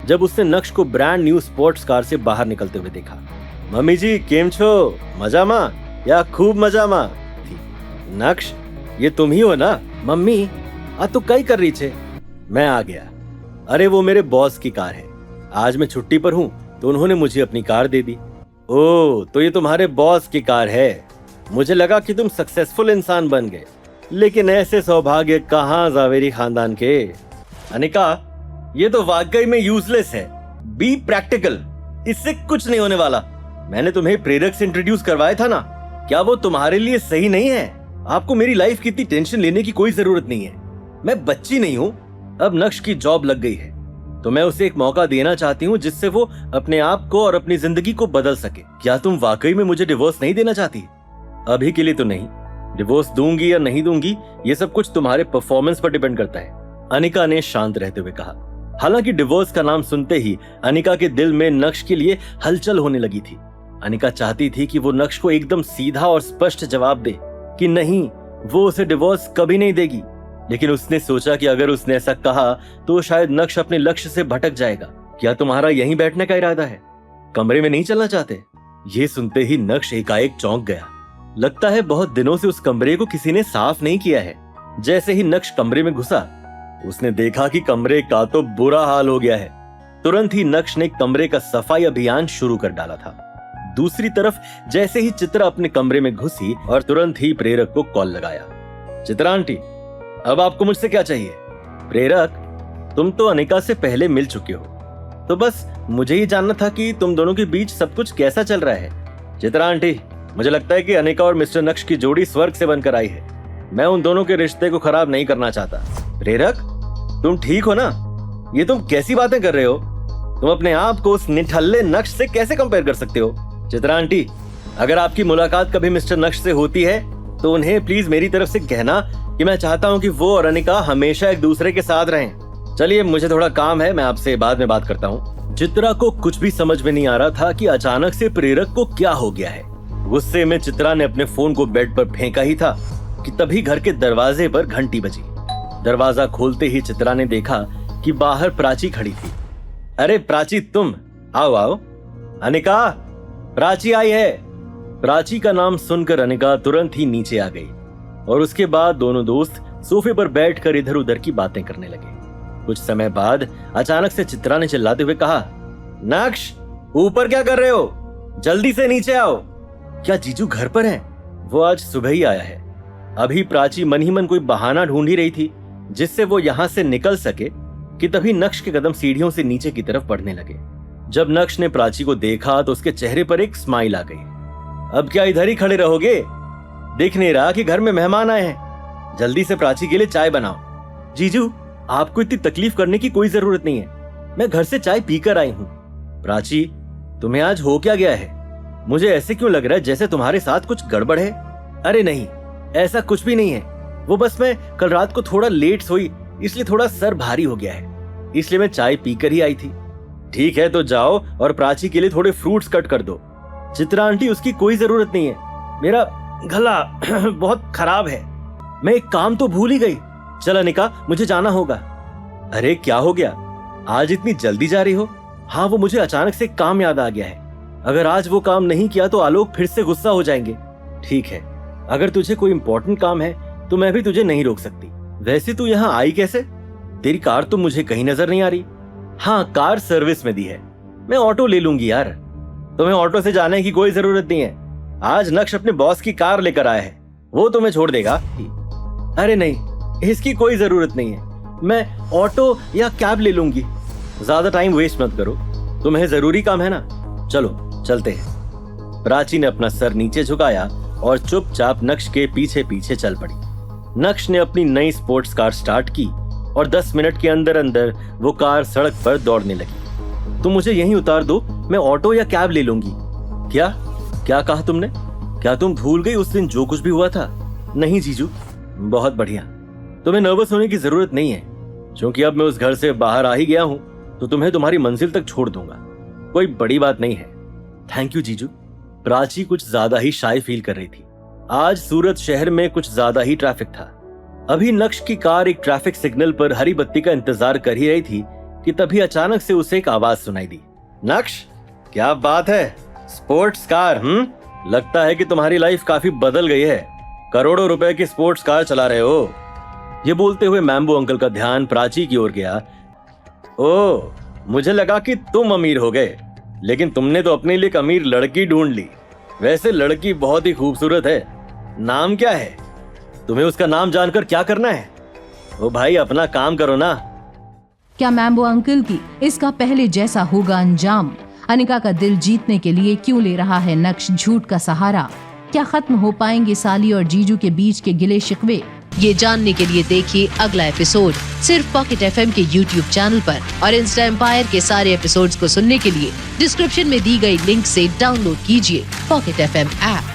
जब उसने नक्श को ब्रांड न्यू स्पोर्ट्स कार से बाहर निकलते हुए देखा। मम्मी जी केम छो, मजामा या खूब मजामा थी। नक्श, ये तुम ही हो ना? मम्मी आ तू कई कर रही छे? मैं आ गया। अरे वो मेरे बॉस की कार है, आज मैं छुट्टी पर हूँ तो उन्होंने मुझे अपनी कार दे दी। ओह, तो ये तुम्हारे बॉस की कार है। मुझे लगा कि तुम सक्सेसफुल इंसान बन गए, लेकिन ऐसे सौभाग्य कहाँ जावेरी खानदान के। अनिका, ये तो वाकई में यूजलेस है। बी प्रैक्टिकल, इससे कुछ नहीं होने वाला। मैंने तुम्हें प्रेरक से इंट्रोड्यूस करवाया था ना, क्या वो तुम्हारे लिए सही नहीं है? आपको मेरी लाइफ की इतनी टेंशन लेने की कोई जरूरत नहीं है। मैं बच्ची नहीं हूँ। अब नक्श की जॉब लग गई है तो मैं उसे एक मौका देना चाहती हूँ जिससे वो अपने आप को और अपनी जिंदगी को बदल सके। क्या तुम वाकई में मुझे डिवोर्स नहीं देना चाहती? अभी के लिए तो नहीं। डिवोर्स दूंगी या नहीं दूंगी ये सब कुछ तुम्हारे परफॉर्मेंस पर डिपेंड करता है, अनिका ने शांत रहते हुए कहा। हालांकि डिवोर्स का नाम सुनते ही अनिका के दिल में नक्श के लिए हलचल होने लगी थी। अनिका चाहती थी कि वो नक्श को एकदम सीधा और स्पष्ट जवाब दे कि नहीं, वो उसे डिवोर्स कभी नहीं देगी। लेकिन उसने सोचा कि अगर उसने ऐसा कहा तो शायद नक्श अपने लक्ष्य से भटक जाएगा। क्या तुम्हारा यहीं बैठने का इरादा है? कमरे में नहीं चलना चाहते? ये सुनते ही नक्श एकाएक चौंक गया। लगता है बहुत दिनों से उस कमरे को किसी ने साफ नहीं किया है। जैसे ही नक्श कमरे में घुसा उसने देखा कि कमरे का तो बुरा हाल हो गया है। तुरंत ही नक्श ने कमरे का सफाई अभियान शुरू कर डाला था। दूसरी तरफ जैसे ही चित्रा अपने कमरे में घुसी और तुरंत ही प्रेरक को कॉल लगाया। चित्रा आंटी, अब आपको मुझसे क्या चाहिए? प्रेरक, तुम तो अनिका से पहले मिल चुके हो, तो बस मुझे ही जानना था कि तुम दोनों के बीच सब कुछ कैसा चल रहा है। चित्रा आंटी, मुझे लगता है कि अनिका और मिस्टर नक्श की जोड़ी स्वर्ग से बनकर आई है। मैं उन दोनों के रिश्ते को खराब नहीं करना चाहता। प्रेरक, तुम ठीक हो ना? ये तुम कैसी बातें कर रहे हो? तुम अपने आप को उस निठल्ले नक्श से कैसे कंपेयर कर सकते हो? चित्रा आंटी, अगर आपकी मुलाकात कभी मिस्टर नक्श से होती है तो उन्हें प्लीज मेरी तरफ से कहना कि मैं चाहता हूं कि वो और अनिका हमेशा एक दूसरे के साथ रहें। चलिए, मुझे थोड़ा काम है, मैं आपसे बाद में बात करता हूँ। चित्रा को कुछ भी समझ में नहीं आ रहा था कि अचानक से प्रेरक को क्या हो गया है। गुस्से में चित्रा ने अपने फोन को बेड पर फेंका ही था कि तभी घर के दरवाजे पर घंटी बजी। दरवाजा खोलते ही चित्रा ने देखा कि बाहर प्राची खड़ी थी। अरे प्राची, तुम आओ आओ। अनिका, प्राची आई है। प्राची का नाम सुनकर अनिका तुरंत ही नीचे आ गई और उसके बाद दोनों दोस्त सोफे पर बैठकर इधर उधर की बातें करने लगे। कुछ समय बाद अचानक से चित्रा ने चिल्लाते हुए कहा, नक्श, ऊपर क्या कर रहे हो? जल्दी से नीचे आओ। क्या जीजू घर पर हैं? वो आज सुबह ही आया है। अभी प्राची मन ही मन कोई बहाना ढूंढ ही रही थी जिससे वो यहां से निकल सके कि तभी नक्श के कदम सीढ़ियों से नीचे की तरफ बढ़ने लगे। जब नक्श ने प्राची को देखा तो उसके चेहरे पर एक स्माइल आ गई। अब क्या इधर ही खड़े रहोगे? दिख नहीं रहा कि घर में मेहमान आए हैं? जल्दी से प्राची के लिए चाय बनाओ। जीजू, आपको इतनी तकलीफ करने की कोई जरूरत नहीं है, मैं घर से चाय पीकर आई हूँ। प्राची, तुम्हें आज हो क्या गया है? मुझे ऐसे क्यों लग रहा है जैसे तुम्हारे साथ कुछ गड़बड़ है। अरे नहीं, ऐसा कुछ भी नहीं है। वो बस मैं कल रात को थोड़ा लेट सोई, इसलिए थोड़ा सर भारी हो गया है, इसलिए मैं चाय पीकर ही आई थी। ठीक है, तो जाओ और प्राची के लिए थोड़े फ्रूट्स कट कर दो। चित्रा आंटी, उसकी कोई जरूरत नहीं है, मेरा गला बहुत खराब है। मैं एक काम तो भूल ही गई। चल अनिका, मुझे जाना होगा। अरे क्या हो गया, आज इतनी जल्दी जा रही हो? हाँ, वो मुझे अचानक से काम याद आ गया है। अगर आज वो काम नहीं किया तो आलोक फिर से गुस्सा हो जाएंगे। ठीक है, अगर तुझे कोई इंपॉर्टेंट काम है तो मैं भी तुझे नहीं रोक सकती। वैसे तू यहाँ आई कैसे? तेरी कार तो मुझे कहीं नजर नहीं आ रही। हाँ, कार सर्विस में दी है, मैं ऑटो ले लूंगी यार। तुम्हें ऑटो से जाने की कोई जरूरत नहीं है। आज नक्श अपने बॉस की कार लेकर आया है, वो तुम्हें छोड़ देगा। अरे नहीं, इसकी कोई जरूरत नहीं है, मैं ऑटो या कैब ले लूंगी। ज्यादा टाइम वेस्ट मत करो, तुम्हें जरूरी काम है ना। चलो चलते हैं। प्राची ने अपना सर नीचे झुकाया और चुपचाप नक्श के पीछे पीछे चल पड़ी। नक्श ने अपनी नई स्पोर्ट्स कार स्टार्ट की और 10 मिनट के अंदर अंदर वो कार सड़क पर दौड़ने लगी। तुम मुझे यहीं उतार दो, मैं ऑटो या कैब ले लूंगी। क्या क्या कहा तुमने? क्या तुम भूल गई उस दिन जो कुछ भी हुआ था? नहीं जीजू। बहुत बढ़िया, तुम्हें नर्वस होने की जरूरत नहीं है, क्योंकि अब मैं उस घर से बाहर आ ही गया हूं तो तुम्हें तुम्हारी मंजिल तक छोड़ दूंगा। कोई बड़ी बात नहीं है। थैंक यू जीजू। प्राची कुछ ज्यादा ही शाय फील कर रही थी। आज सूरत शहर में कुछ ज्यादा ही ट्रैफिक था। अभी नक्श की कार एक ट्रैफिक सिग्नल पर हरी बत्ती का इंतजार कर ही रही थी कि तभी अचानक से उसे एक आवाज सुनाई दी। नक्श, क्या बात है, स्पोर्ट्स कार? लगता है कि तुम्हारी लाइफ काफी बदल गई है, करोड़ों रुपए की स्पोर्ट्स कार चला रहे हो। ये बोलते हुए मैम्बो अंकल का ध्यान प्राची की ओर गया। ओह, मुझे लगा कि तुम अमीर हो गए, लेकिन तुमने तो अपने लिए एक अमीर लड़की ढूंढ ली। वैसे लड़की बहुत ही खूबसूरत है, नाम क्या है? तुम्हें उसका नाम जानकर क्या करना है? ओ भाई, अपना काम करो ना। क्या मैम्बो अंकल की इसका पहले जैसा होगा अंजाम? अनिका का दिल जीतने के लिए क्यों ले रहा है नक्श झूठ का सहारा? क्या खत्म हो पाएंगे साली और जीजू के बीच के गिले शिकवे? ये जानने के लिए देखिए अगला एपिसोड सिर्फ पॉकेट एफएम के YouTube चैनल पर, और इंस्टा एम्पायर के सारे एपिसोड्स को सुनने के लिए डिस्क्रिप्शन में दी गई लिंक से डाउनलोड कीजिए पॉकेट एफएम ऐप।